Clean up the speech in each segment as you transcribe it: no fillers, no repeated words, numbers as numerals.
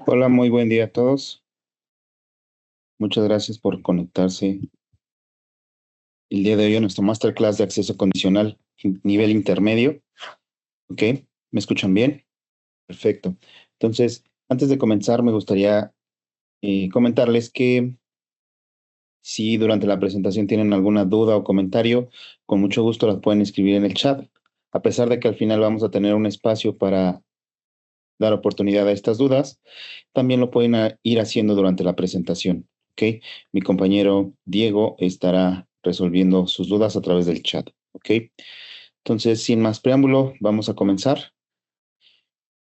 Hola, muy buen día a todos. Muchas gracias por conectarse el día de hoy a nuestro masterclass de acceso condicional nivel intermedio. ¿Ok? ¿Me escuchan bien? Perfecto. Entonces, antes de comenzar, me gustaría comentarles que si durante la presentación tienen alguna duda o comentario, con mucho gusto las pueden escribir en el chat. A pesar de que al final vamos a tener un espacio para dar oportunidad a estas dudas, también lo pueden ir haciendo durante la presentación. ¿Ok? Mi compañero Diego estará resolviendo sus dudas a través del chat. ¿Ok? Entonces, sin más preámbulo, vamos a comenzar.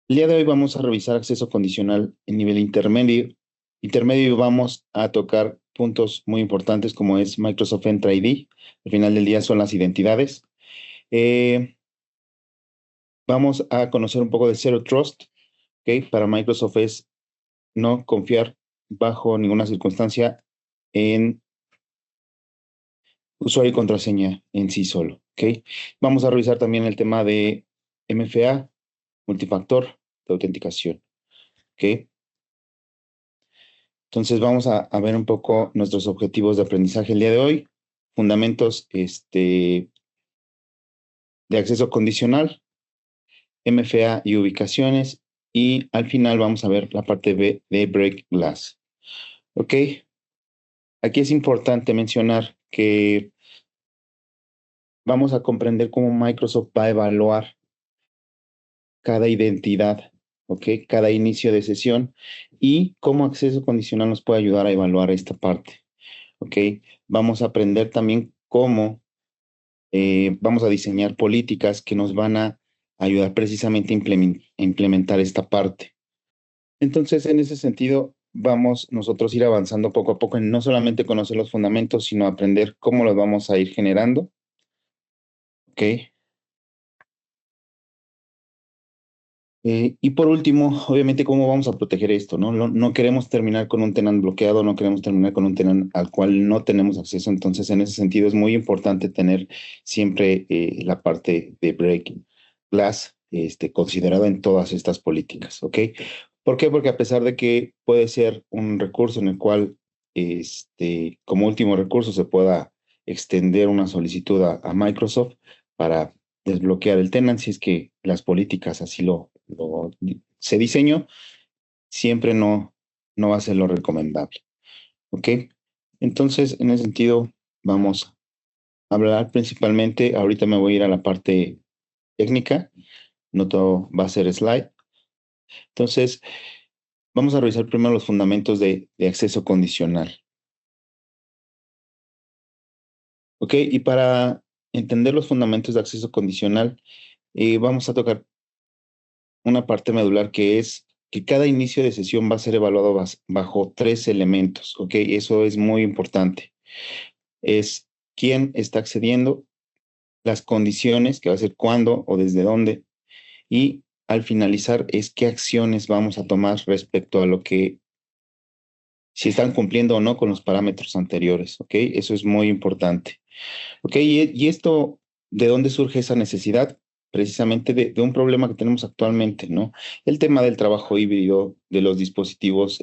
El día de hoy vamos a revisar acceso condicional en nivel intermedio. Intermedio vamos a tocar puntos muy importantes como es Microsoft Entra ID. Al final del día son las identidades. Vamos a conocer un poco de Zero Trust. ¿Ok? Para Microsoft es no confiar bajo ninguna circunstancia en usuario y contraseña en sí solo. ¿Ok? Vamos a revisar también el tema de MFA, multifactor de autenticación. ¿Ok? Entonces vamos a ver un poco nuestros objetivos de aprendizaje el día de hoy, fundamentos de acceso condicional, MFA y ubicaciones, y al final vamos a ver la parte B de Break Glass. ¿Ok? Aquí es importante mencionar que vamos a comprender cómo Microsoft va a evaluar cada identidad, ¿ok? Cada inicio de sesión y cómo acceso condicional nos puede ayudar a evaluar esta parte, ¿ok? Vamos a aprender también cómo vamos a diseñar políticas que nos van a ayudar precisamente a implementar esta parte. Entonces, en ese sentido, vamos nosotros a ir avanzando poco a poco en no solamente conocer los fundamentos, sino aprender cómo los vamos a ir generando, ¿ok? Y por último, obviamente, ¿cómo vamos a proteger esto? No queremos terminar con un tenant bloqueado, no queremos terminar con un tenant al cual no tenemos acceso. Entonces, en ese sentido, es muy importante tener siempre la parte de breaking glass considerada en todas estas políticas, ¿ok? ¿Por qué? Porque a pesar de que puede ser un recurso en el cual, como último recurso, se pueda extender una solicitud a Microsoft para desbloquear el tenant si es que las políticas así se diseñó, siempre no va a ser lo recomendable. ¿Ok? Entonces, en ese sentido, vamos a hablar principalmente, ahorita me voy a ir a la parte técnica, no todo va a ser slide. Entonces, vamos a revisar primero los fundamentos de acceso condicional. ¿Ok? Y para entender los fundamentos de acceso condicional, vamos a tocar una parte medular que es que cada inicio de sesión va a ser evaluado bajo tres elementos, ¿ok? Eso es muy importante. Es quién está accediendo, las condiciones, que va a ser cuándo o desde dónde, y al finalizar es qué acciones vamos a tomar respecto a lo que, si están cumpliendo o no con los parámetros anteriores, ¿ok? Eso es muy importante. ¿Ok? Y esto, ¿de dónde surge esa necesidad? Precisamente de un problema que tenemos actualmente, ¿no? El tema del trabajo híbrido, de los dispositivos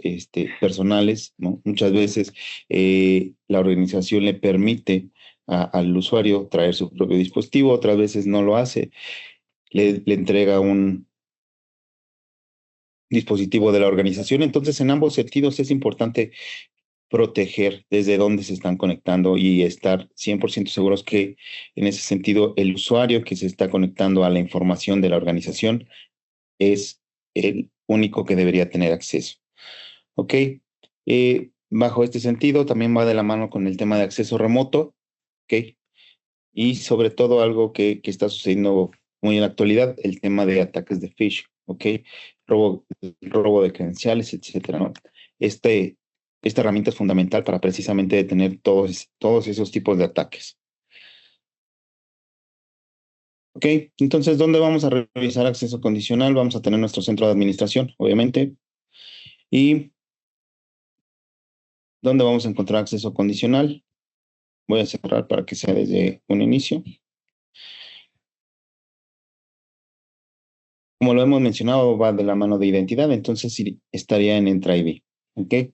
personales, ¿no? Muchas veces la organización le permite al usuario traer su propio dispositivo, otras veces no lo hace, le entrega un dispositivo de la organización. Entonces, en ambos sentidos es importante proteger desde dónde se están conectando y estar 100% seguros que en ese sentido el usuario que se está conectando a la información de la organización es el único que debería tener acceso. ¿Ok? Bajo este sentido también va de la mano con el tema de acceso remoto. ¿Ok? Y sobre todo algo que está sucediendo muy en la actualidad, el tema de ataques de phishing. ¿Ok? Robo de credenciales, etcétera, ¿no? Este, esta herramienta es fundamental para precisamente detener todos esos tipos de ataques. Ok, entonces, ¿dónde vamos a revisar acceso condicional? Vamos a tener nuestro centro de administración, obviamente. ¿Y dónde vamos a encontrar acceso condicional? Voy a cerrar para que sea desde un inicio. Como lo hemos mencionado, va de la mano de identidad, entonces sí estaría en Entra ID. ¿Ok?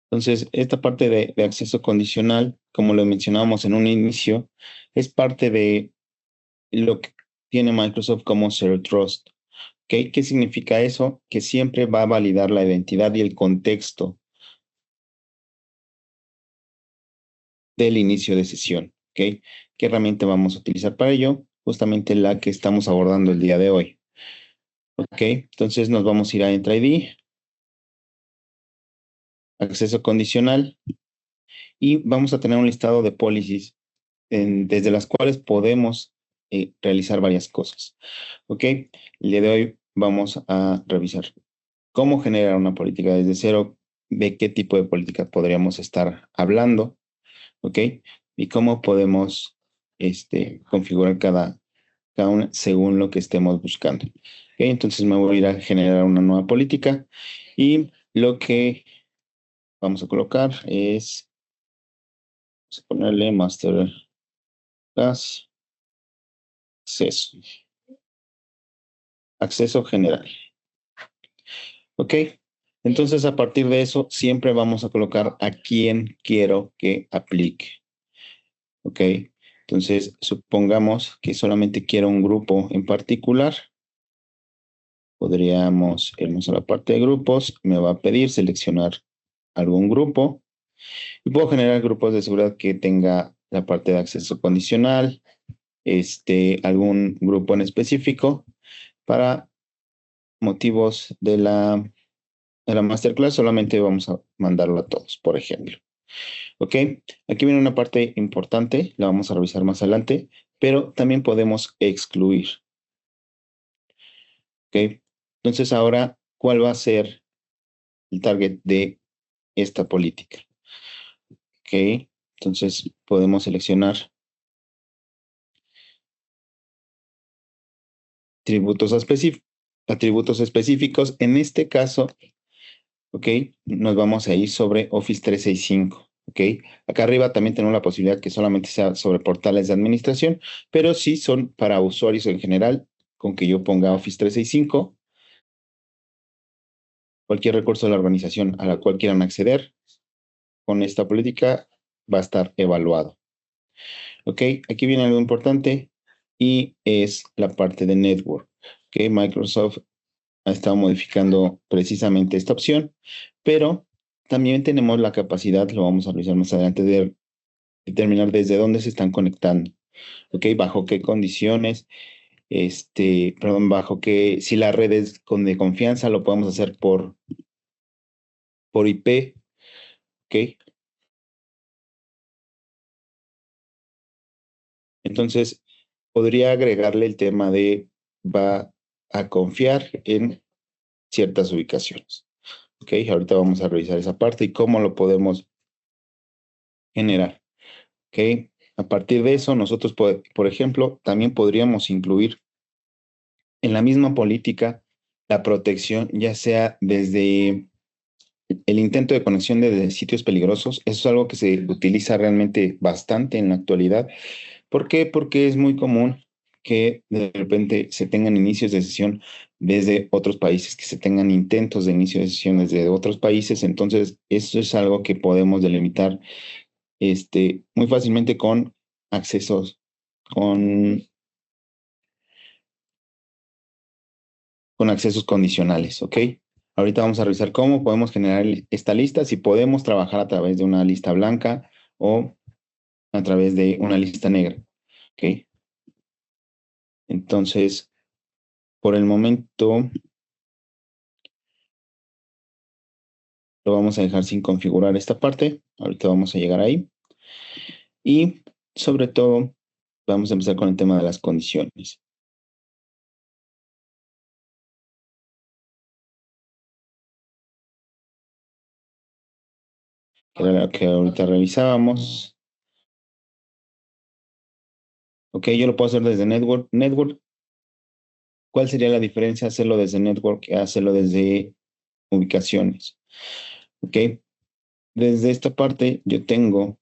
Entonces, esta parte de acceso condicional, como lo mencionábamos en un inicio, es parte de lo que tiene Microsoft como Zero Trust. ¿Ok? ¿Qué significa eso? Que siempre va a validar la identidad y el contexto del inicio de sesión. ¿Ok? ¿Qué herramienta vamos a utilizar para ello? Justamente la que estamos abordando el día de hoy. ¿Ok? Entonces nos vamos a ir a Entra ID, acceso condicional, y vamos a tener un listado de policies desde las cuales podemos realizar varias cosas. ¿Ok? El día de hoy vamos a revisar cómo generar una política desde cero, de qué tipo de política podríamos estar hablando, ¿ok? Y cómo podemos configurar cada una según lo que estemos buscando. ¿Ok? Entonces me voy a ir a generar una nueva política y lo que vamos a colocar es, vamos a ponerle master class acceso, acceso general. ¿Ok? Entonces, a partir de eso, siempre vamos a colocar a quién quiero que aplique. ¿Ok? Entonces, supongamos que solamente quiero un grupo en particular. Podríamos irnos a la parte de grupos. Me va a pedir seleccionar algún grupo. Y puedo generar grupos de seguridad que tenga la parte de acceso condicional, algún grupo en específico para motivos de la masterclass. Solamente vamos a mandarlo a todos, por ejemplo. ¿Ok? Aquí viene una parte importante, la vamos a revisar más adelante, pero también podemos excluir. ¿Ok? Entonces ahora, ¿cuál va a ser el target de esta política? ¿Ok? Entonces podemos seleccionar atributos específicos. En este caso, ¿ok? Nos vamos a ir sobre Office 365. ¿Ok? Acá arriba también tenemos la posibilidad que solamente sea sobre portales de administración, pero sí son para usuarios en general, con que yo ponga Office 365, cualquier recurso de la organización a la cual quieran acceder con esta política va a estar evaluado. ¿Ok? Aquí viene algo importante y es la parte de network. ¿Ok? Microsoft ha estado modificando precisamente esta opción, pero también tenemos la capacidad, lo vamos a revisar más adelante, de determinar desde dónde se están conectando. ¿Ok? Bajo qué condiciones, perdón, bajo qué, si la red es de confianza, lo podemos hacer por IP. ¿Ok? Entonces, podría agregarle el tema de va a confiar en ciertas ubicaciones. ¿Ok? Ahorita vamos a revisar esa parte y cómo lo podemos generar. ¿Ok? A partir de eso, nosotros, por ejemplo, también podríamos incluir en la misma política la protección, ya sea desde el intento de conexión desde sitios peligrosos. Eso es algo que se utiliza realmente bastante en la actualidad. ¿Por qué? Porque es muy común que de repente se tengan inicios de sesión desde otros países, que se tengan intentos de inicio de sesión desde otros países. Entonces, eso es algo que podemos delimitar muy fácilmente con accesos, con, con accesos condicionales, ¿ok? Ahorita vamos a revisar cómo podemos generar esta lista, si podemos trabajar a través de una lista blanca o a través de una lista negra, ¿ok? Entonces, por el momento lo vamos a dejar sin configurar esta parte. Ahorita vamos a llegar ahí. Y sobre todo, vamos a empezar con el tema de las condiciones. Que era lo que ahorita revisábamos. Ok, yo lo puedo hacer desde Network. Network, ¿cuál sería la diferencia hacerlo desde Network y hacerlo desde ubicaciones? Ok, desde esta parte yo tengo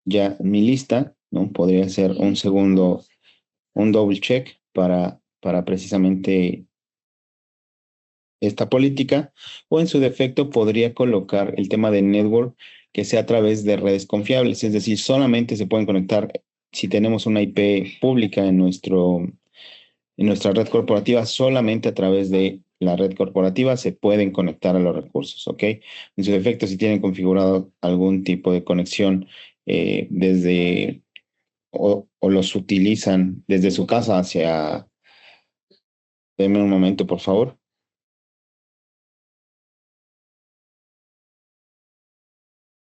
ya mi lista, ¿no? Podría ser un segundo un double check para precisamente esta política, o en su defecto podría colocar el tema de network que sea a través de redes confiables, es decir, solamente se pueden conectar si tenemos una IP pública en nuestra red corporativa, solamente a través de la red corporativa se pueden conectar a los recursos, ¿ok? En su defecto, si tienen configurado algún tipo de conexión desde o los utilizan desde su casa hacia... Denme un momento, por favor.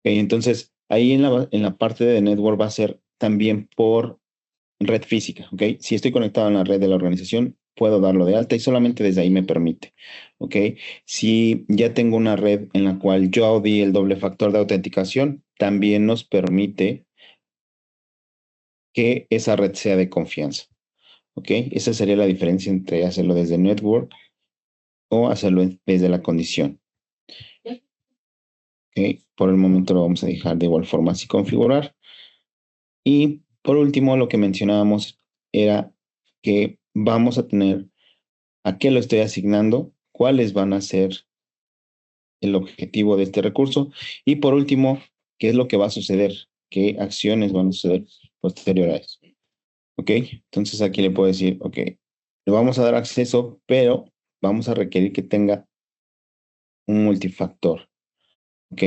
Entonces, ahí en la parte de network va a ser también por red física, ¿ok? Si estoy conectado en la red de la organización, puedo darlo de alta y solamente desde ahí me permite, ¿ok? Si ya tengo una red en la cual yo di el doble factor de autenticación, también nos permite que esa red sea de confianza, ¿ok? Esa sería la diferencia entre hacerlo desde network o hacerlo desde la condición, ¿ok? Por el momento lo vamos a dejar de igual forma así configurar. Y por último, lo que mencionábamos era que vamos a tener a qué lo estoy asignando, cuáles van a ser el objetivo de este recurso y por último, qué es lo que va a suceder, qué acciones van a suceder posterior a eso. ¿Ok? Entonces aquí le puedo decir, ok, le vamos a dar acceso, pero vamos a requerir que tenga un multifactor. ¿Ok?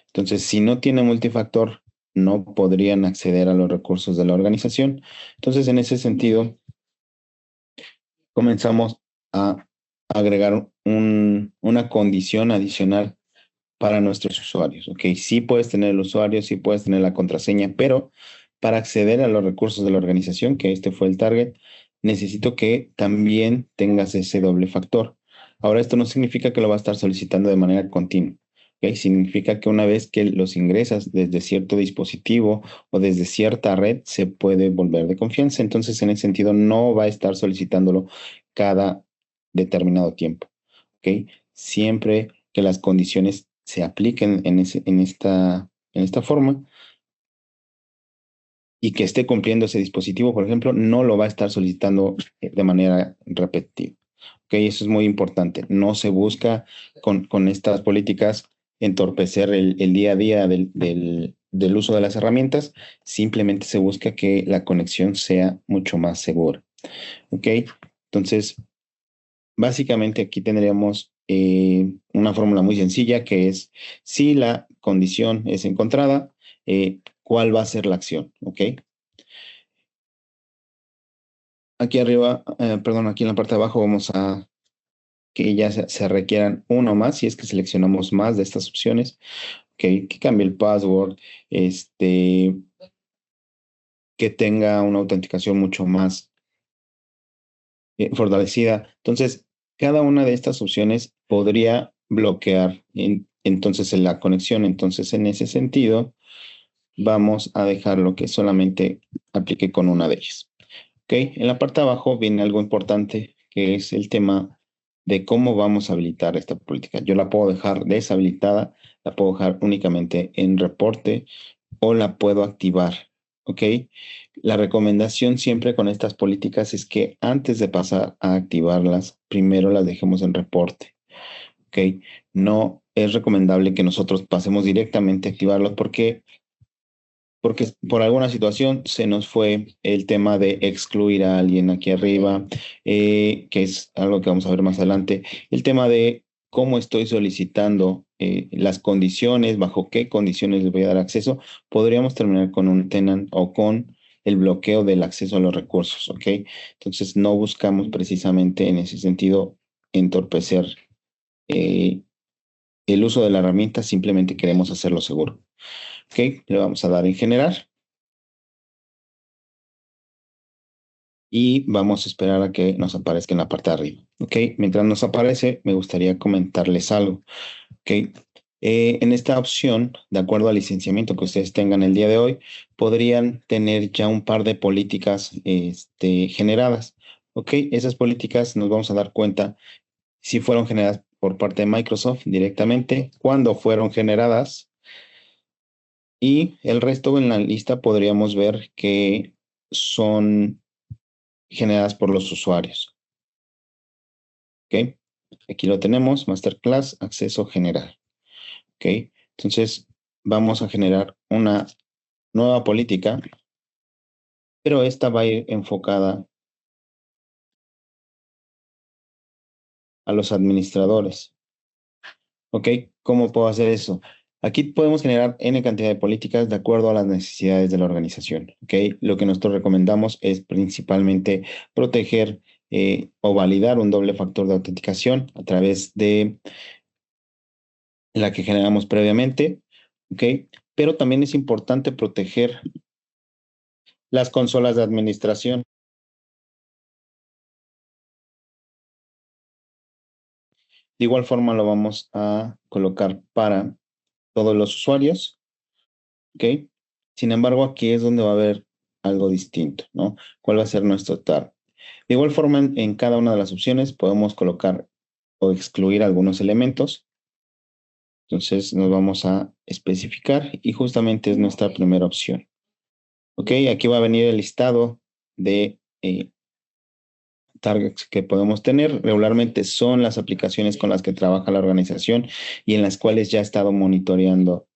Entonces, si no tiene multifactor, no podrían acceder a los recursos de la organización. Entonces, en ese sentido, comenzamos a agregar una condición adicional para nuestros usuarios. Ok, sí puedes tener el usuario, sí puedes tener la contraseña, pero para acceder a los recursos de la organización, que este fue el target, necesito que también tengas ese doble factor. Ahora, esto no significa que lo va a estar solicitando de manera continua. ¿Ok? Significa que una vez que los ingresas desde cierto dispositivo o desde cierta red, se puede volver de confianza. Entonces, en ese sentido, no va a estar solicitándolo cada determinado tiempo. ¿Ok? Siempre que las condiciones se apliquen en esta forma y que esté cumpliendo ese dispositivo, por ejemplo, no lo va a estar solicitando de manera repetitiva. ¿Ok? Eso es muy importante. No se busca con estas políticas entorpecer el día a día del uso de las herramientas, simplemente se busca que la conexión sea mucho más segura. ¿Ok? Entonces, básicamente aquí tendríamos una fórmula muy sencilla que es si la condición es encontrada, ¿cuál va a ser la acción? ¿Ok? Aquí arriba, perdón, aquí en la parte de abajo vamos a que ya se requieran uno más si es que seleccionamos más de estas opciones. ¿Ok? Que cambie el password, este, que tenga una autenticación mucho más fortalecida. Entonces, cada una de estas opciones podría bloquear entonces en la conexión. Entonces, en ese sentido, vamos a dejarlo que solamente aplique con una de ellas. ¿Ok? En la parte de abajo viene algo importante que es el tema de cómo vamos a habilitar esta política. Yo la puedo dejar deshabilitada, la puedo dejar únicamente en reporte o la puedo activar. ¿Ok? La recomendación siempre con estas políticas es que antes de pasar a activarlas, primero las dejemos en reporte. ¿Ok? No es recomendable que nosotros pasemos directamente a activarlos porque por alguna situación se nos fue el tema de excluir a alguien aquí arriba, que es algo que vamos a ver más adelante. El tema de cómo estoy solicitando las condiciones, bajo qué condiciones les voy a dar acceso, podríamos terminar con un tenant o con el bloqueo del acceso a los recursos, ¿ok? Entonces no buscamos precisamente en ese sentido entorpecer eh, el uso de la herramienta, simplemente queremos hacerlo seguro. ¿Ok? Le vamos a dar en generar. Y vamos a esperar a que nos aparezca en la parte de arriba. ¿Ok? Mientras nos aparece, me gustaría comentarles algo. ¿Ok? En esta opción, de acuerdo al licenciamiento que ustedes tengan el día de hoy, podrían tener ya un par de políticas generadas. ¿Ok? Esas políticas nos vamos a dar cuenta si fueron generadas por parte de Microsoft directamente, cuándo fueron generadas y el resto en la lista podríamos ver que son generadas por los usuarios. ¿Ok? Aquí lo tenemos, Masterclass, acceso general. ¿Ok? Entonces, vamos a generar una nueva política, pero esta va a ir enfocada a los administradores. ¿Ok? ¿Cómo puedo hacer eso? Aquí podemos generar N cantidad de políticas de acuerdo a las necesidades de la organización. ¿Ok? Lo que nosotros recomendamos es principalmente proteger o validar un doble factor de autenticación a través de la que generamos previamente. ¿Ok? Pero también es importante proteger las consolas de administración. De igual forma lo vamos a colocar para todos los usuarios. ¿Ok? Sin embargo, aquí es donde va a haber algo distinto, ¿no? ¿Cuál va a ser nuestro tab? De igual forma, en cada una de las opciones podemos colocar o excluir algunos elementos. Entonces nos vamos a especificar y justamente es nuestra primera opción. ¿Ok? Aquí va a venir el listado de targets que podemos tener. Regularmente son las aplicaciones con las que trabaja la organización y en las cuales ya ha estado monitoreando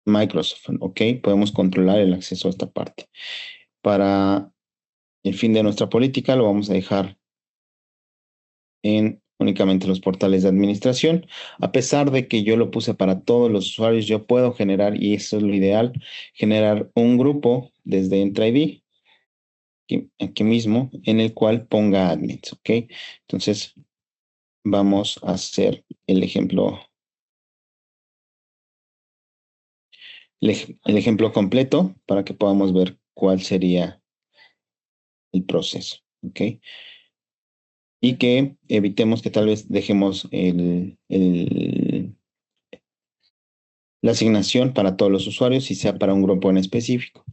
Microsoft, ¿ok? Podemos controlar el acceso a esta parte. Para el fin de nuestra política lo vamos a dejar en únicamente los portales de administración. A pesar de que yo lo puse para todos los usuarios, yo puedo generar, y eso es lo ideal, generar un grupo desde Entra ID, aquí mismo, en el cual ponga admins, ¿ok? Entonces, vamos a hacer el ejemplo completo para que podamos ver cuál sería el proceso, ¿ok? Y que evitemos que tal vez dejemos la asignación para todos los usuarios y sea para un grupo en específico.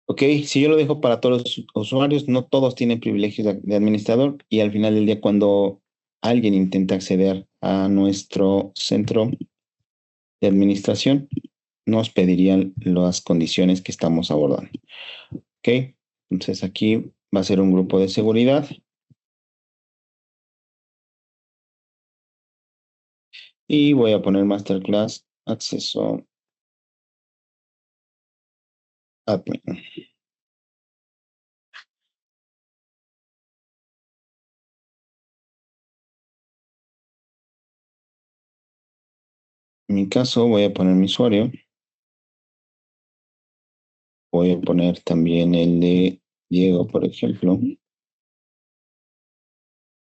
Ok, si yo lo dejo para todos los usuarios, no todos tienen privilegios de administrador y al final del día cuando alguien intenta acceder a nuestro centro de administración, nos pedirían las condiciones que estamos abordando. Ok, entonces aquí va a ser un grupo de seguridad y voy a poner Masterclass acceso admin. En mi caso voy a poner mi usuario, voy a poner también el de Diego, por ejemplo. Ok,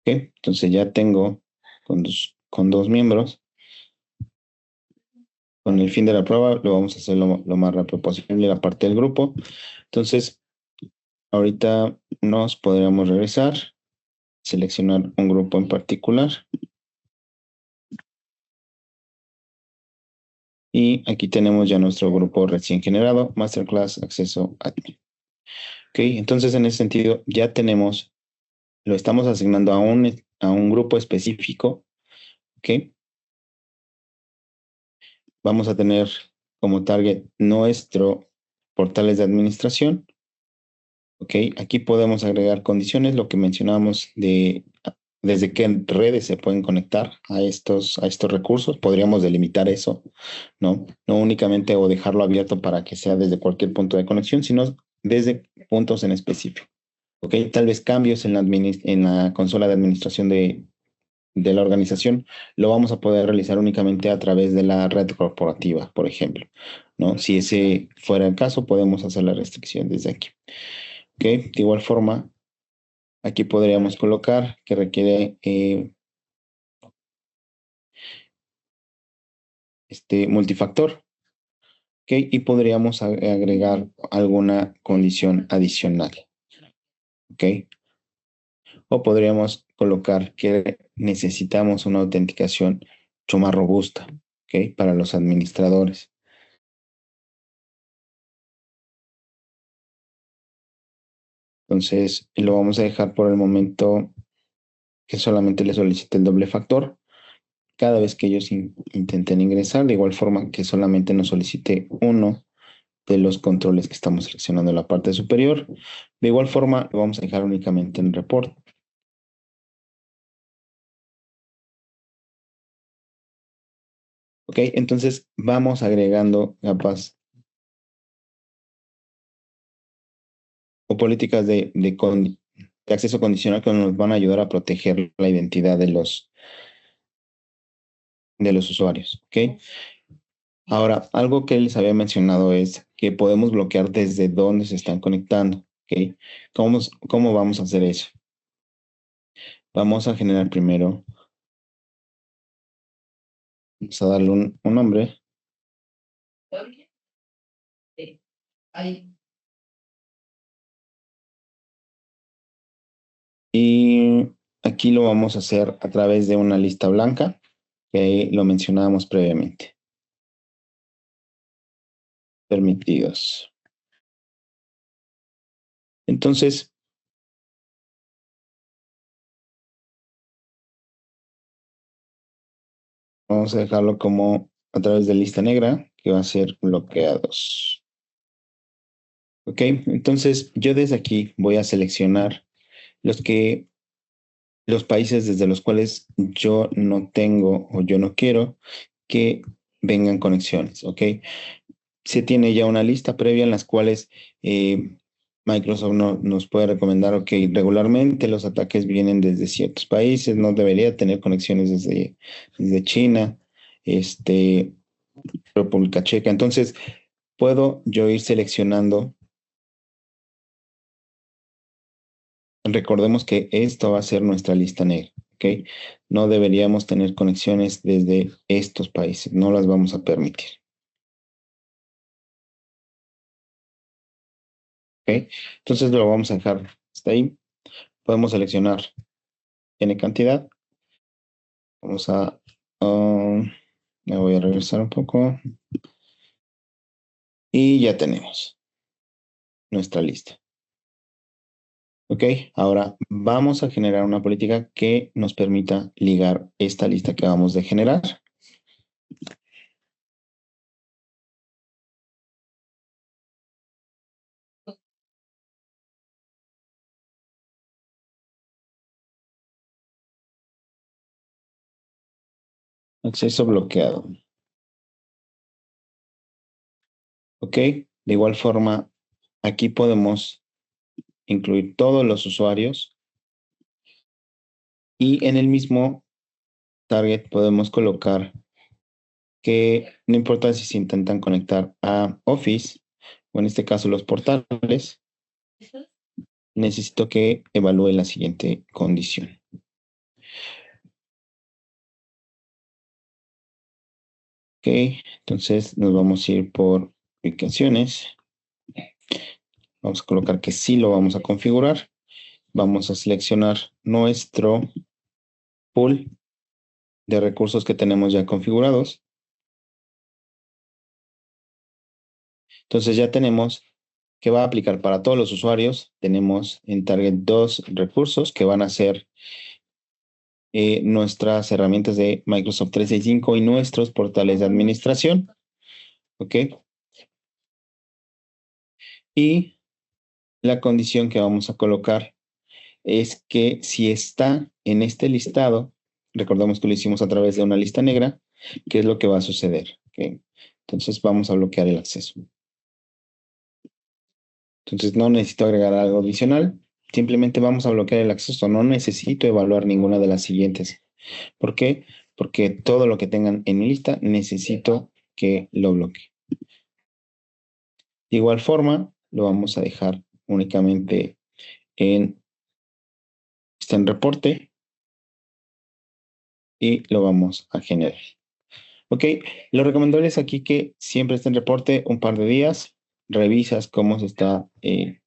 entonces ya tengo con dos miembros. Con el fin de la prueba lo vamos a hacer lo más rápido posible la parte del grupo. Entonces, ahorita nos podríamos regresar, seleccionar un grupo en particular. Y aquí tenemos ya nuestro grupo recién generado, Masterclass Acceso Admin. Ok, entonces en ese sentido ya tenemos, lo estamos asignando a un grupo específico. Ok, vamos a tener como target nuestro portales de administración. Ok, aquí podemos agregar condiciones, lo que mencionábamos de desde qué redes se pueden conectar a estos recursos. Podríamos delimitar eso, ¿no? No únicamente o dejarlo abierto para que sea desde cualquier punto de conexión, sino desde puntos en específico. Ok, tal vez cambios en en la consola de administración de la organización lo vamos a poder realizar únicamente a través de la red corporativa, por ejemplo, ¿no? Si ese fuera el caso, podemos hacer la restricción desde aquí. Ok, de igual forma, aquí podríamos colocar que requiere multifactor, ¿ok? Y podríamos agregar alguna condición adicional, ¿ok? O podríamos colocar que necesitamos una autenticación mucho más robusta, ¿ok? Para los administradores. Entonces, lo vamos a dejar por el momento que solamente le solicite el doble factor cada vez que ellos intenten ingresar, de igual forma que solamente nos solicite uno de los controles que estamos seleccionando en la parte superior. De igual forma, lo vamos a dejar únicamente en report. Ok, entonces vamos agregando capas o políticas de acceso condicional que nos van a ayudar a proteger la identidad de los usuarios. Ok, ahora, algo que les había mencionado es que podemos bloquear desde dónde se están conectando. Ok, ¿cómo vamos a hacer eso? Vamos a generar primero, vamos a darle un nombre y aquí lo vamos a hacer a través de una lista blanca que lo mencionábamos previamente. Permitidos. Entonces, vamos a dejarlo como a través de lista negra, que va a ser bloqueados. Ok, entonces yo desde aquí voy a seleccionar los países desde los cuales yo no tengo o yo no quiero que vengan conexiones. Ok, se tiene ya una lista previa en las cuales Microsoft nos puede recomendar, ok, regularmente los ataques vienen desde ciertos países, no debería tener conexiones desde China, este, República Checa. Entonces, puedo yo ir seleccionando. Recordemos que esto va a ser nuestra lista negra, ¿ok? No deberíamos tener conexiones desde estos países, no las vamos a permitir, ¿ok? Entonces lo vamos a dejar hasta ahí. Podemos seleccionar n cantidad. Vamos a, me voy a regresar un poco y ya tenemos nuestra lista. Ok, ahora vamos a generar una política que nos permita ligar esta lista que vamos de generar. Acceso bloqueado. Ok, de igual forma, aquí podemos incluir todos los usuarios y en el mismo target podemos colocar que no importa si se intentan conectar a Office o en este caso los portales, necesito que evalúe la siguiente condición. Ok, entonces nos vamos a ir por ubicaciones. Vamos a colocar que sí lo vamos a configurar. Vamos a seleccionar nuestro pool de recursos que tenemos ya configurados. Entonces ya tenemos que va a aplicar para todos los usuarios. Tenemos en Target dos recursos que van a ser nuestras herramientas de Microsoft 365 y nuestros portales de administración. ¿Ok? Y la condición que vamos a colocar es que si está en este listado, recordemos que lo hicimos a través de una lista negra, ¿qué es lo que va a suceder? ¿Ok? Entonces vamos a bloquear el acceso. Entonces no necesito agregar algo adicional, simplemente vamos a bloquear el acceso. No necesito evaluar ninguna de las siguientes. ¿Por qué? Porque todo lo que tengan en mi lista necesito que lo bloquee. De igual forma, lo vamos a dejar únicamente está en reporte y lo vamos a generar. Ok, lo recomendable es aquí que siempre esté en reporte un par de días, revisas cómo se está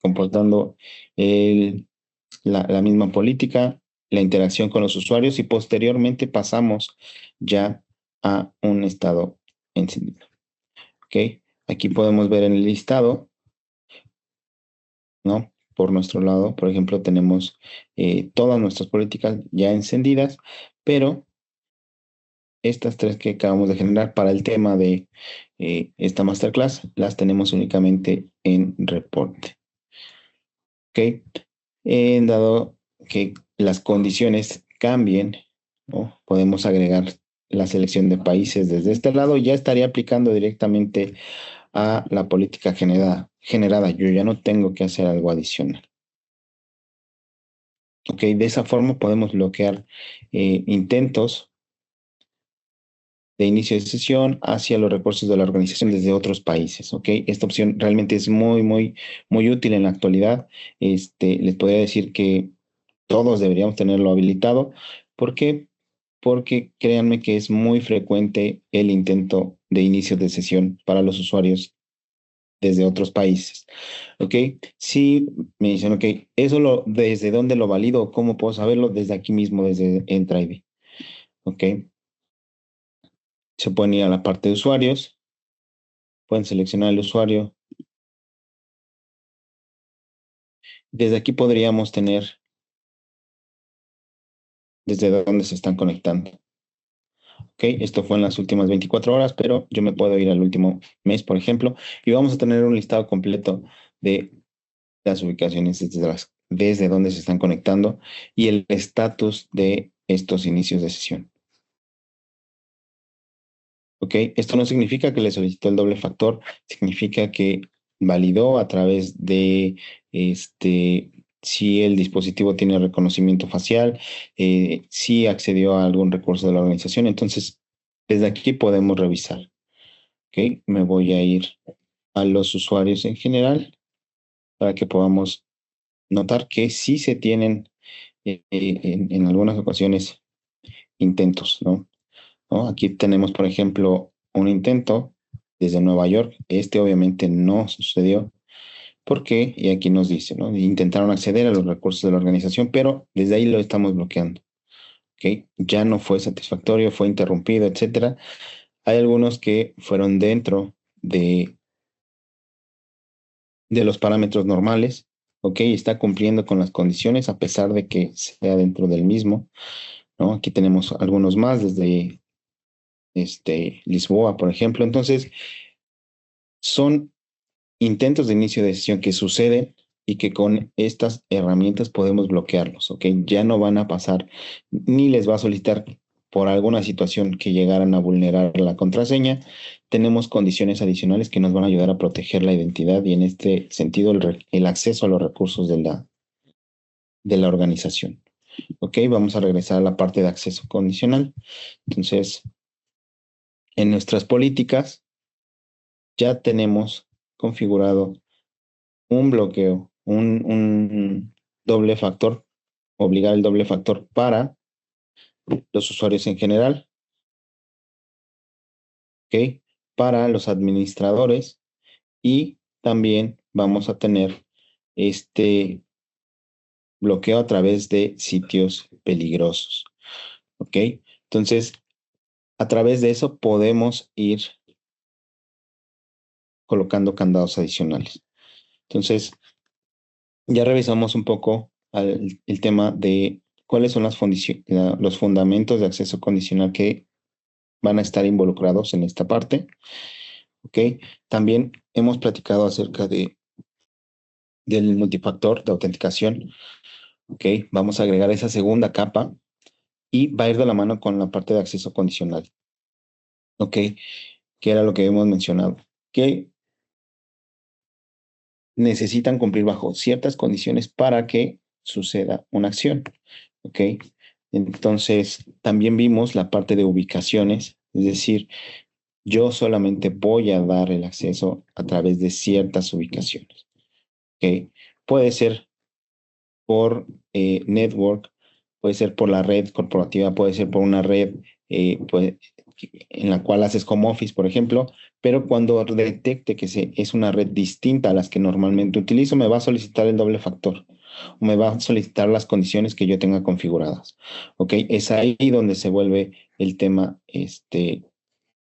comportando la misma política, la interacción con los usuarios y posteriormente pasamos ya a un estado encendido. Ok, aquí podemos ver en el listado, ¿no? Por nuestro lado, por ejemplo, tenemos todas nuestras políticas ya encendidas, pero estas tres que acabamos de generar para el tema de esta masterclass, las tenemos únicamente en reporte. ¿Ok? Dado que las condiciones cambien, ¿no? Podemos agregar la selección de países desde este lado, ya estaría aplicando directamente a la política generada. Yo ya no tengo que hacer algo adicional. ¿Ok? De esa forma podemos bloquear intentos de inicio de sesión hacia los recursos de la organización desde otros países, ¿ok? Esta opción realmente es muy, muy, muy útil en la actualidad. Les podría decir que todos deberíamos tenerlo habilitado. ¿Por qué? Porque créanme que es muy frecuente el intento de inicio de sesión para los usuarios desde otros países, ¿ok? Si me dicen, ok, ¿desde dónde lo valido? ¿Cómo puedo saberlo? Desde aquí mismo, desde Entra ID, ¿ok? Se pueden ir a la parte de usuarios, pueden seleccionar el usuario. Desde aquí podríamos tener desde dónde se están conectando. Ok, esto fue en las últimas 24 horas, pero yo me puedo ir al último mes, por ejemplo, y vamos a tener un listado completo de las ubicaciones desde donde se están conectando y el estatus de estos inicios de sesión. Ok, esto no significa que le solicitó el doble factor, significa que validó a través de si el dispositivo tiene reconocimiento facial, si accedió a algún recurso de la organización. Entonces, desde aquí podemos revisar. Ok, me voy a ir a los usuarios en general para que podamos notar que sí se tienen en algunas ocasiones intentos, ¿no? ¿No? Aquí tenemos, por ejemplo, un intento desde Nueva York. Este obviamente no sucedió. ¿Por qué? Y aquí nos dice, ¿no? Intentaron acceder a los recursos de la organización, pero desde ahí lo estamos bloqueando. ¿Ok? Ya no fue satisfactorio, fue interrumpido, etcétera. Hay algunos que fueron dentro de los parámetros normales. ¿Ok? Está cumpliendo con las condiciones a pesar de que sea dentro del mismo, ¿no? Aquí tenemos algunos más desde Lisboa, por ejemplo. Entonces, son intentos de inicio de sesión que suceden y que con estas herramientas podemos bloquearlos, ¿ok? Ya no van a pasar ni les va a solicitar por alguna situación que llegaran a vulnerar la contraseña. Tenemos condiciones adicionales que nos van a ayudar a proteger la identidad y en este sentido el acceso a los recursos de la organización. ¿Ok? Vamos a regresar a la parte de acceso condicional. Entonces, en nuestras políticas ya tenemos configurado un bloqueo, un doble factor, obligar el doble factor para los usuarios en general, ¿ok? Para los administradores y también vamos a tener este bloqueo a través de sitios peligrosos, ¿ok? Entonces, a través de eso podemos ir colocando candados adicionales. Entonces, ya revisamos un poco el tema de cuáles son los fundamentos de acceso condicional que van a estar involucrados en esta parte. ¿Ok? También hemos platicado acerca del multifactor de autenticación. ¿Ok? Vamos a agregar esa segunda capa y va a ir de la mano con la parte de acceso condicional. ¿Ok? Que era lo que hemos mencionado. Que necesitan cumplir bajo ciertas condiciones para que suceda una acción. ¿Ok? Entonces, también vimos la parte de ubicaciones, es decir, yo solamente voy a dar el acceso a través de ciertas ubicaciones. ¿Ok? Puede ser por network, puede ser por la red corporativa, puede ser por una red pues, en la cual haces home office, por ejemplo, pero cuando detecte que es una red distinta a las que normalmente utilizo, me va a solicitar el doble factor o me va a solicitar las condiciones que yo tenga configuradas. ¿Ok? Es ahí donde se vuelve el tema en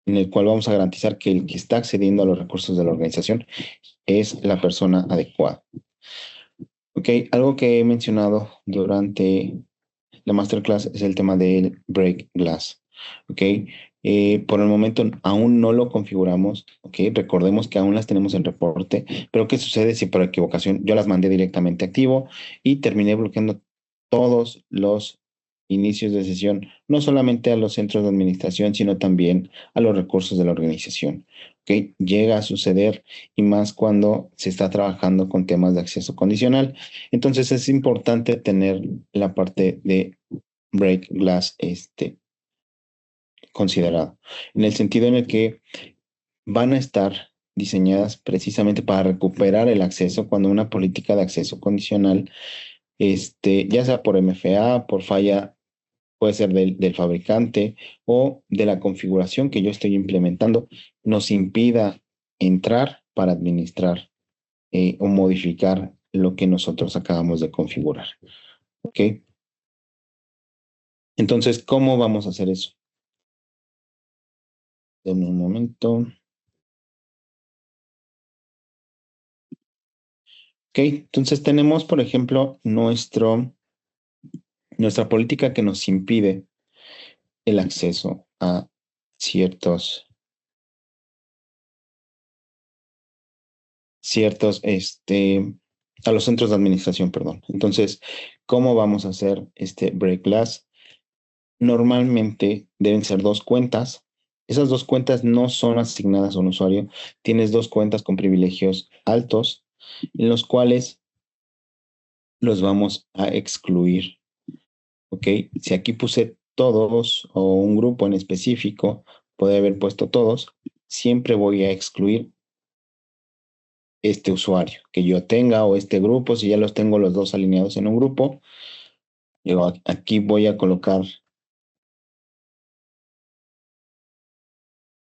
el cual vamos a garantizar que el que está accediendo a los recursos de la organización es la persona adecuada. Ok, algo que he mencionado durante la masterclass es el tema del break glass. Ok, Por el momento aún no lo configuramos, ¿ok? Recordemos que aún las tenemos en reporte, pero ¿qué sucede si por equivocación yo las mandé directamente activo y terminé bloqueando todos los inicios de sesión, no solamente a los centros de administración, sino también a los recursos de la organización, ¿ok? Llega a suceder y más cuando se está trabajando con temas de acceso condicional. Entonces es importante tener la parte de break glass considerado, en el sentido en el que van a estar diseñadas precisamente para recuperar el acceso cuando una política de acceso condicional, ya sea por MFA, por falla, puede ser del fabricante o de la configuración que yo estoy implementando, nos impida entrar para administrar o modificar lo que nosotros acabamos de configurar. ¿Ok? Entonces, ¿cómo vamos a hacer eso? Denme un momento. Ok, entonces tenemos, por ejemplo, nuestra política que nos impide el acceso a ciertos, a los centros de administración, perdón. Entonces, ¿cómo vamos a hacer este break glass? Normalmente deben ser dos cuentas. Esas dos cuentas no son asignadas a un usuario. Tienes dos cuentas con privilegios altos, en los cuales los vamos a excluir. ¿Ok? Si aquí puse todos o un grupo en específico, puede haber puesto todos, siempre voy a excluir este usuario que yo tenga o este grupo, si ya los tengo los dos alineados en un grupo, yo aquí voy a colocar,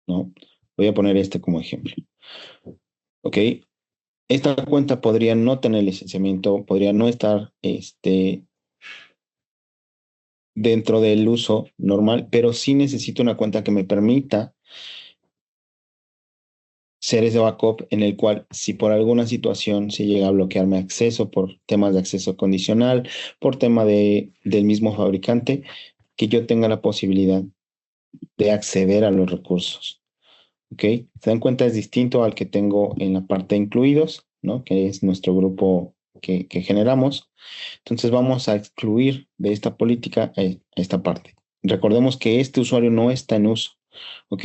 ¿no? Voy a poner este como ejemplo. ¿Ok? Esta cuenta podría no tener licenciamiento, podría no estar dentro del uso normal, pero sí necesito una cuenta que me permita ser ese backup en el cual si por alguna situación se llega a bloquearme acceso por temas de acceso condicional, por tema del mismo fabricante, que yo tenga la posibilidad de acceder a los recursos. ¿Ok? Se dan cuenta, es distinto al que tengo en la parte de incluidos, ¿no? Que es nuestro grupo que generamos. Entonces vamos a excluir de esta política esta parte. Recordemos que este usuario no está en uso. ¿Ok?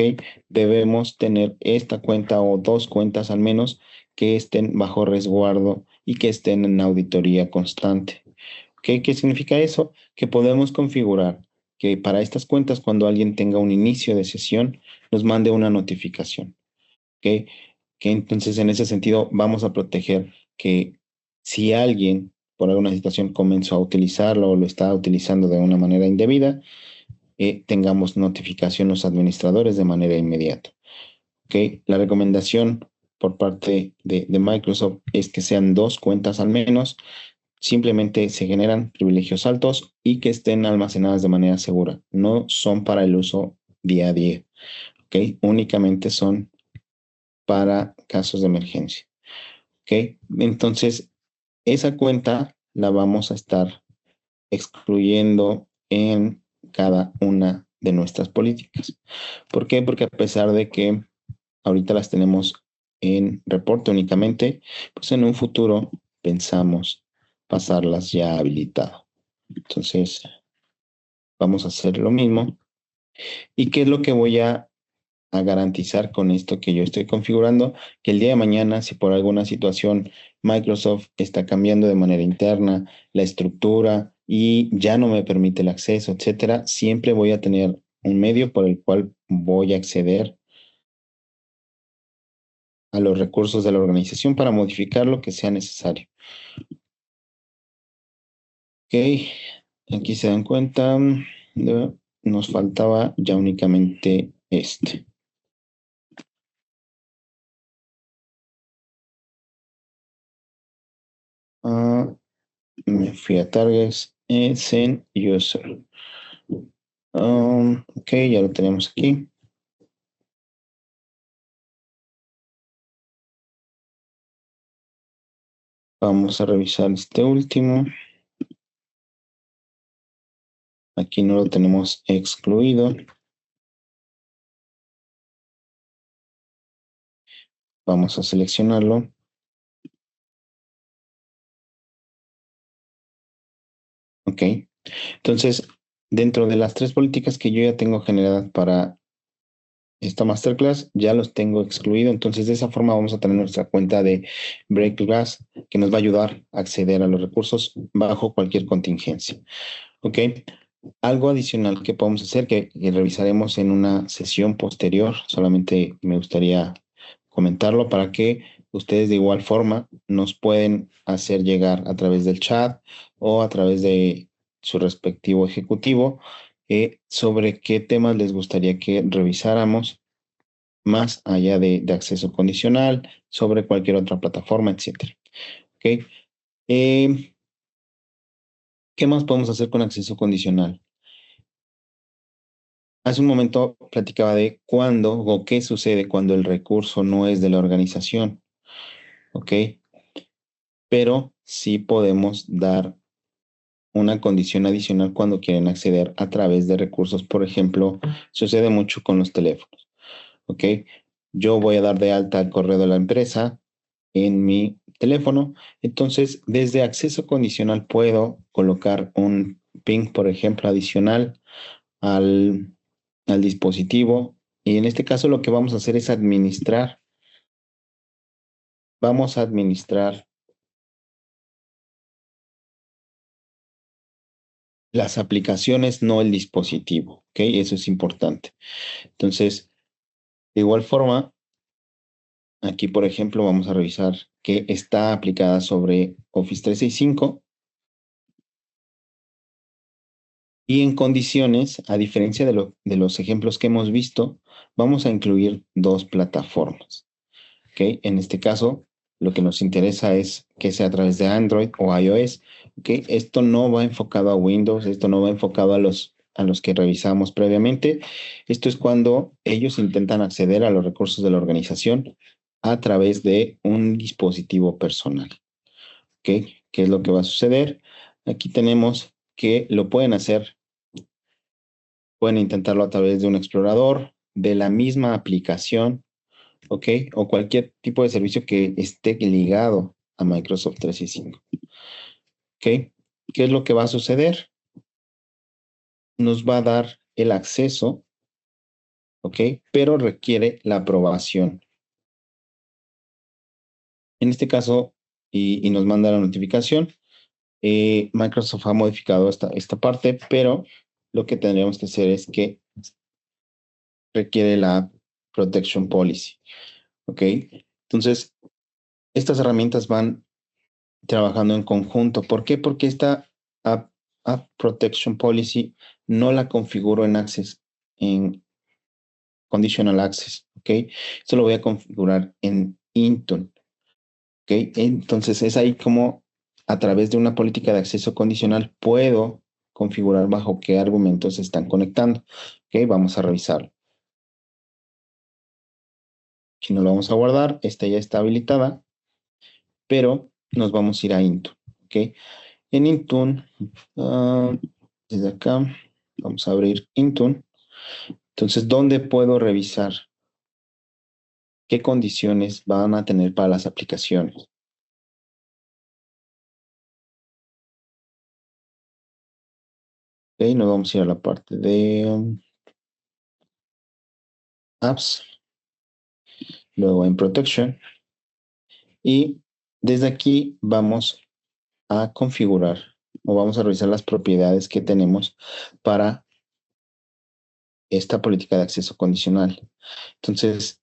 Debemos tener esta cuenta o dos cuentas al menos que estén bajo resguardo y que estén en auditoría constante. ¿Ok? ¿Qué significa eso? Que podemos configurar que para estas cuentas, cuando alguien tenga un inicio de sesión, nos mande una notificación. ¿Ok? Que entonces en ese sentido vamos a proteger que si alguien por alguna situación comenzó a utilizarlo o lo está utilizando de una manera indebida, tengamos notificación los administradores de manera inmediata. ¿Ok? La recomendación por parte de Microsoft es que sean dos cuentas al menos, simplemente se generan privilegios altos y que estén almacenadas de manera segura. No son para el uso día a día. ¿Ok? Únicamente son para casos de emergencia. ¿Ok? Entonces, esa cuenta la vamos a estar excluyendo en cada una de nuestras políticas. ¿Por qué? Porque a pesar de que ahorita las tenemos en reporte únicamente, pues en un futuro pensamos pasarlas ya habilitado. Entonces, vamos a hacer lo mismo. ¿Y qué es lo que voy a garantizar con esto que yo estoy configurando? Que el día de mañana, si por alguna situación Microsoft está cambiando de manera interna la estructura y ya no me permite el acceso, etcétera, siempre voy a tener un medio por el cual voy a acceder a los recursos de la organización para modificar lo que sea necesario. Ok, aquí se dan cuenta, nos faltaba ya únicamente este. Ah, me fui a targets, en user. Ok, ya lo tenemos aquí. Vamos a revisar este último. Aquí no lo tenemos excluido. Vamos a seleccionarlo. Ok. Entonces, dentro de las 3 políticas que yo ya tengo generadas para esta masterclass, ya los tengo excluido. Entonces, de esa forma vamos a tener nuestra cuenta de Breakglass que nos va a ayudar a acceder a los recursos bajo cualquier contingencia. Ok. Algo adicional que podemos hacer, que revisaremos en una sesión posterior, solamente me gustaría comentarlo para que ustedes de igual forma nos pueden hacer llegar a través del chat o a través de su respectivo ejecutivo sobre qué temas les gustaría que revisáramos más allá de acceso condicional, sobre cualquier otra plataforma, etcétera. ¿Ok? Eh, ¿Qué más podemos hacer con acceso condicional? Hace un momento platicaba de cuándo o qué sucede cuando el recurso no es de la organización, ¿ok? Pero sí podemos dar una condición adicional cuando quieren acceder a través de recursos. Por ejemplo, sucede mucho con los teléfonos, ¿ok? Yo voy a dar de alta el correo de la empresa en mi teléfono. Entonces, desde acceso condicional puedo colocar un ping, por ejemplo, adicional al, al dispositivo. Y en este caso lo que vamos a hacer es vamos a administrar las aplicaciones, no el dispositivo, ¿ok? Eso es importante. Entonces, de igual forma, aquí, por ejemplo, vamos a revisar que está aplicada sobre Office 365 y en condiciones, a diferencia de los ejemplos que hemos visto, vamos a incluir 2 plataformas. ¿Ok? En este caso, lo que nos interesa es que sea a través de Android o iOS. ¿Ok? Esto no va enfocado a Windows, esto no va enfocado a los que revisamos previamente. Esto es cuando ellos intentan acceder a los recursos de la organización a través de un dispositivo personal. ¿Ok? ¿Qué es lo que va a suceder? Aquí tenemos que lo pueden hacer, pueden intentarlo a través de un explorador, de la misma aplicación, ¿ok? O cualquier tipo de servicio que esté ligado a Microsoft 365, ¿ok? ¿Qué es lo que va a suceder? Nos va a dar el acceso, ¿ok? Pero requiere la aprobación. En este caso, y nos manda la notificación, Microsoft ha modificado esta parte, pero lo que tendríamos que hacer es que requiere la Protection Policy, ¿ok? Entonces, estas herramientas van trabajando en conjunto. ¿Por qué? Porque esta App, App Protection Policy no la configuro en Conditional Access, ¿ok? Esto lo voy a configurar en Intune, ¿ok? Entonces es ahí como a través de una política de acceso condicional puedo configurar bajo qué argumentos se están conectando, ¿ok? Vamos a revisarlo. Aquí no lo vamos a guardar, esta ya está habilitada, pero nos vamos a ir a Intune, ¿ok? En Intune, desde acá, vamos a abrir Intune. Entonces, ¿dónde puedo revisar qué condiciones van a tener para las aplicaciones? Ok, nos vamos a ir a la parte de Apps, luego en Protection, y desde aquí vamos a configurar o vamos a revisar las propiedades que tenemos para esta política de acceso condicional. Entonces,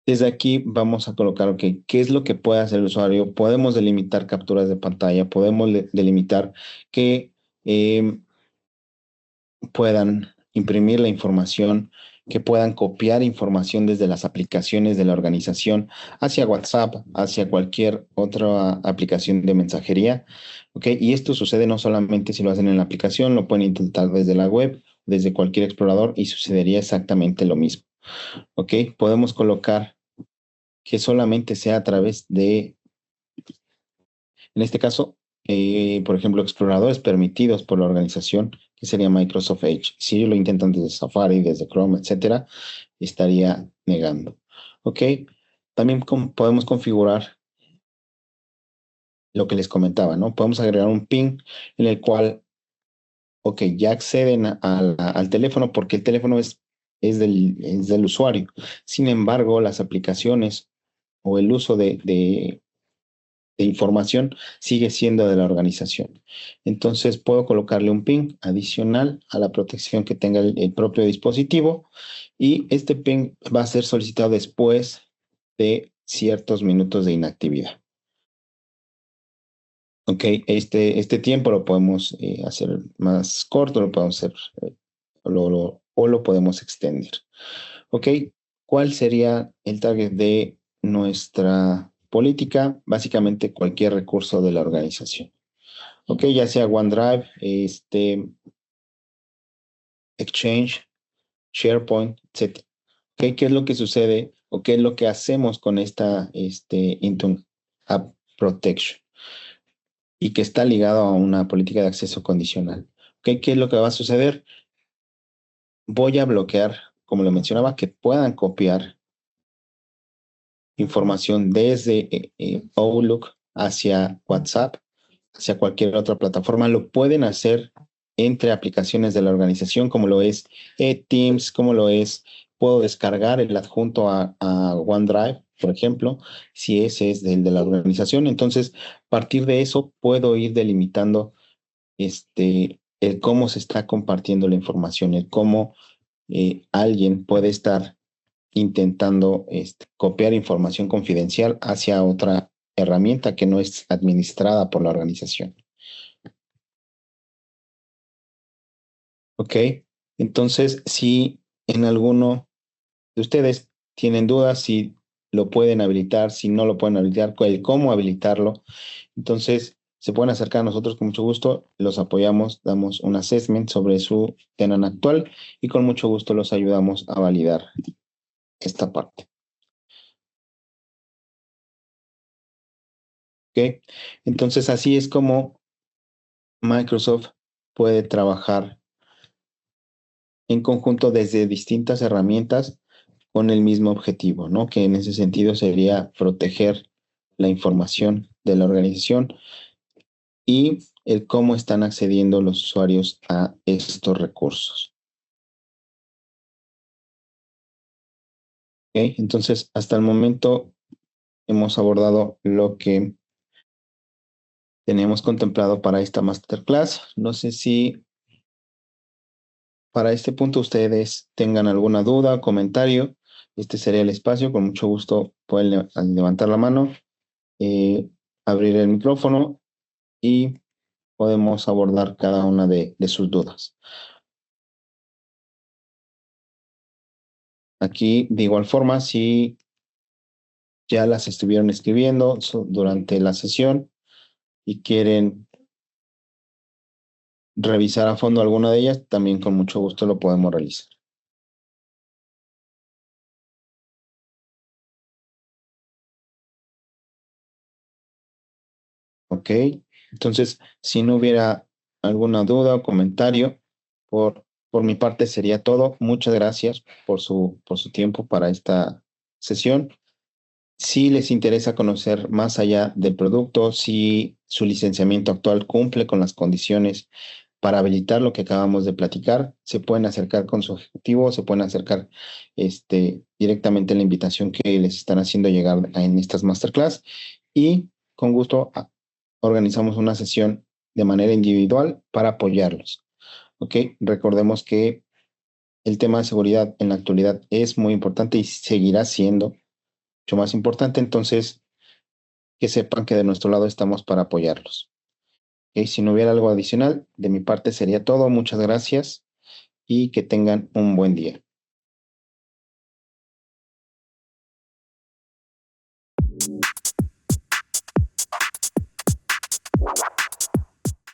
desde aquí vamos a colocar, ok, ¿qué es lo que puede hacer el usuario? Podemos delimitar capturas de pantalla, podemos delimitar que puedan imprimir la información, que puedan copiar información desde las aplicaciones de la organización hacia WhatsApp, hacia cualquier otra aplicación de mensajería, ¿ok? Y esto sucede no solamente si lo hacen en la aplicación, lo pueden intentar desde la web, desde cualquier explorador y sucedería exactamente lo mismo, ¿ok? Podemos colocar que solamente sea a través de, en este caso, por ejemplo, exploradores permitidos por la organización, que sería Microsoft Edge. Si ellos lo intentan desde Safari, desde Chrome, etcétera, estaría negando. ¿Ok? También podemos configurar lo que les comentaba, ¿no? Podemos agregar un PIN en el cual, ok, ya acceden al teléfono porque el teléfono es del usuario. Sin embargo, las aplicaciones o el uso de información sigue siendo de la organización. Entonces, puedo colocarle un PIN adicional a la protección que tenga el propio dispositivo y este PIN va a ser solicitado después de ciertos minutos de inactividad. Ok, este tiempo lo podemos hacer más corto, lo podemos hacer o lo podemos extender. Ok, ¿cuál sería el target de nuestra política? Básicamente cualquier recurso de la organización. Ok, ya sea OneDrive, Exchange, SharePoint, etc. Ok, ¿qué es lo que sucede o qué es lo que hacemos con esta Intune App Protection? Y que está ligado a una política de acceso condicional. ¿Ok? ¿Qué es lo que va a suceder? Voy a bloquear, como lo mencionaba, que puedan copiar información desde Outlook hacia WhatsApp, hacia cualquier otra plataforma. Lo pueden hacer entre aplicaciones de la organización, como lo es Teams, como lo es, puedo descargar el adjunto a OneDrive, por ejemplo, si ese es el de la organización. Entonces, a partir de eso, puedo ir delimitando el cómo se está compartiendo la información, el cómo alguien puede estar intentando copiar información confidencial hacia otra herramienta que no es administrada por la organización. ¿Ok? Entonces, si en alguno de ustedes tienen dudas, si lo pueden habilitar, si no lo pueden habilitar, cómo habilitarlo, entonces se pueden acercar a nosotros con mucho gusto, los apoyamos, damos un assessment sobre su tenant actual y con mucho gusto los ayudamos a validar esta parte. ¿Ok? Entonces así es como Microsoft puede trabajar en conjunto desde distintas herramientas con el mismo objetivo, ¿no? Que en ese sentido sería proteger la información de la organización y el cómo están accediendo los usuarios a estos recursos. ¿Ok? Entonces, hasta el momento hemos abordado lo que tenemos contemplado para esta masterclass. No sé si para este punto ustedes tengan alguna duda o comentario. Este sería el espacio. Con mucho gusto pueden levantar la mano, abrir el micrófono y podemos abordar cada una de sus dudas. Aquí, de igual forma, si ya las estuvieron escribiendo durante la sesión y quieren revisar a fondo alguna de ellas, también con mucho gusto lo podemos realizar. ¿Ok? Entonces, si no hubiera alguna duda o comentario, por mi parte sería todo. Muchas gracias por su tiempo para esta sesión. Si les interesa conocer más allá del producto, si su licenciamiento actual cumple con las condiciones para habilitar lo que acabamos de platicar, se pueden acercar con su ejecutivo, se pueden acercar directamente a la invitación que les están haciendo llegar en estas masterclass y con gusto organizamos una sesión de manera individual para apoyarlos. ¿Ok? Recordemos que el tema de seguridad en la actualidad es muy importante y seguirá siendo mucho más importante, entonces que sepan que de nuestro lado estamos para apoyarlos. ¿Ok? Si no hubiera algo adicional, de mi parte sería todo. Muchas gracias y que tengan un buen día.